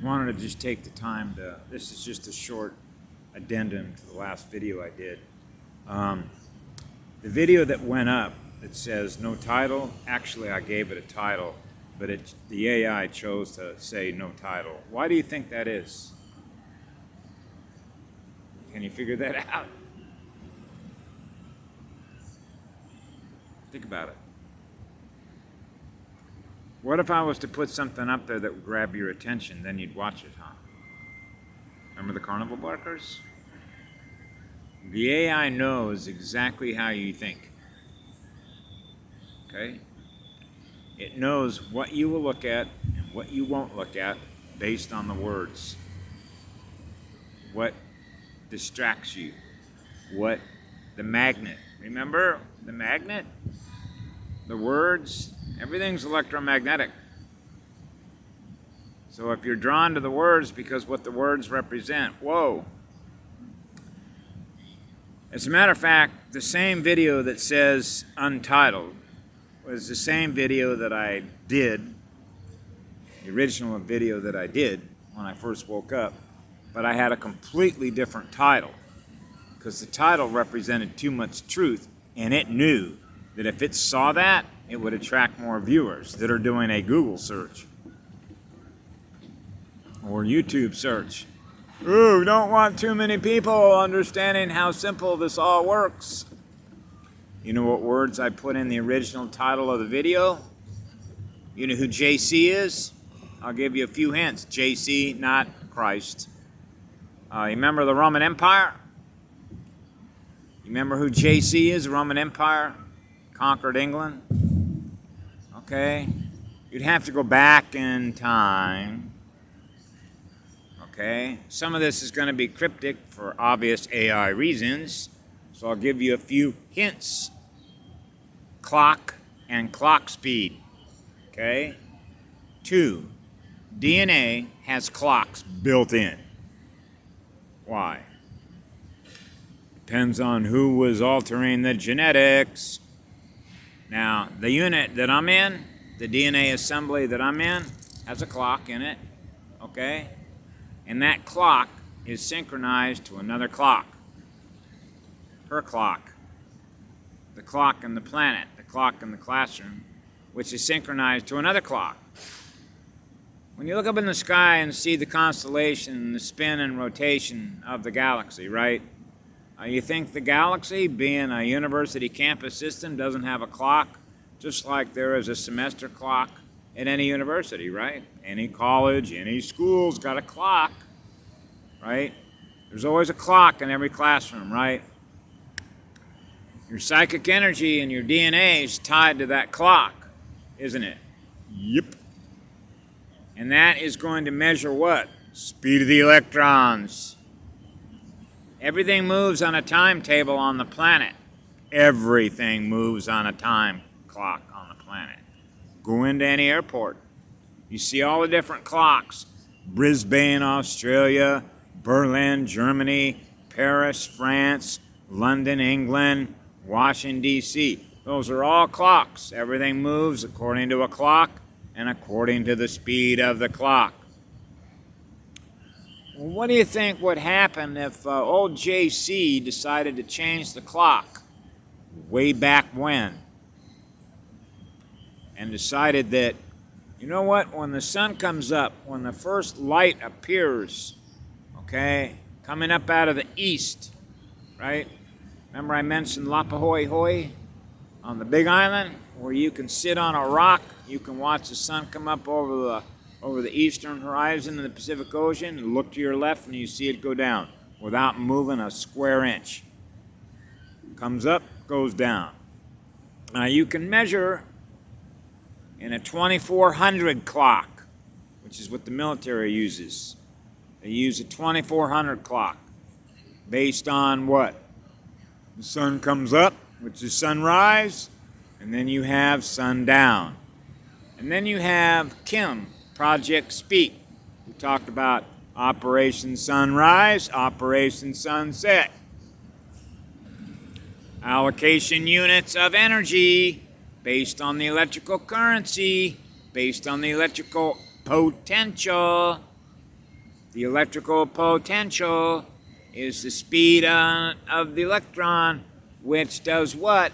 wanted to just take the time to, this is just a short addendum to the last video I did. The video that went up that says no title, actually I gave it a title, but the AI chose to say no title. Why do you think that is? Can you figure that out? Think about it. What if I was to put something up there that would grab your attention, then you'd watch it, huh? Remember the carnival barkers? The AI knows exactly how you think. Okay? It knows what you will look at and what you won't look at based on the words. What distracts you? What the magnet. Remember the magnet? The words? Everything's electromagnetic. So if you're drawn to the words because what the words represent, whoa. As a matter of fact, the same video that says untitled was the same video that I did, the original video that I did when I first woke up, but I had a completely different title because the title represented too much truth, and it knew that if it saw that, it would attract more viewers that are doing a Google search or YouTube search. Ooh, don't want too many people understanding how simple this all works. You know what words I put in the original title of the video? You know who JC is? I'll give you a few hints. JC, not Christ. You remember the Roman Empire? You remember who JC is? The Roman Empire conquered England. Okay. You'd have to go back in time. Okay. Some of this is going to be cryptic for obvious AI reasons. So I'll give you a few hints. Clock and clock speed. Okay. 2. DNA has clocks built in. Why? Depends on who was altering the genetics. Now, the unit that I'm in, the DNA assembly that I'm in, has a clock in it, okay? And that clock is synchronized to another clock. Her clock. The clock in the planet, the clock in the classroom, which is synchronized to another clock. When you look up in the sky and see the constellation, the spin and rotation of the galaxy, right? You think the galaxy, being a university campus system, doesn't have a clock, just like there is a semester clock at any university, right? Any college, any school's got a clock, right? There's always a clock in every classroom, right? Your psychic energy and your DNA is tied to that clock, isn't it? Yep. And that is going to measure what? Speed of the electrons. Everything moves on a timetable on the planet. Everything moves on a time clock on the planet. Go into any airport. You see all the different clocks. Brisbane, Australia, Berlin, Germany, Paris, France, London, England, Washington, D.C. Those are all clocks. Everything moves according to a clock and according to the speed of the clock. Well, what do you think would happen if old JC decided to change the clock way back when and decided that, you know what, when the sun comes up, when the first light appears, okay, coming up out of the east, right? Remember I mentioned Lapahoihoi on the Big Island, where you can sit on a rock, you can watch the sun come up over the eastern horizon in the Pacific Ocean, and look to your left and you see it go down without moving a square inch. Comes up, goes down. Now you can measure in a 2400 clock, which is what the military uses. They use a 2400 clock based on what? The sun comes up, which is sunrise, and then you have sundown. And then you have Kim, Project Speak. We talked about Operation Sunrise, Operation Sunset. Allocation units of energy based on the electrical currency, based on the electrical potential. The electrical potential is the speed of the electron, which does what?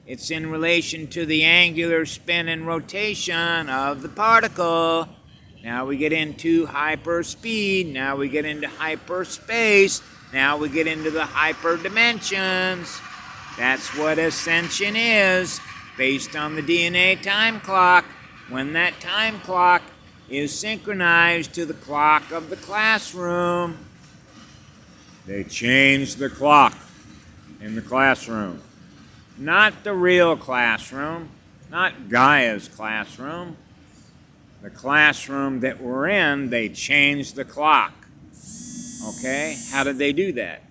It's in relation to the angular spin and rotation of the particle. Now we get into hyperspeed. Now we get into hyperspace. Now we get into the hyperdimensions. That's what ascension is, based on the DNA time clock. When that time clock is synchronized to the clock of the classroom, they change the clock in the classroom. Not the real classroom, not Gaia's classroom. The classroom that we're in, they changed the clock. Okay? How did they do that?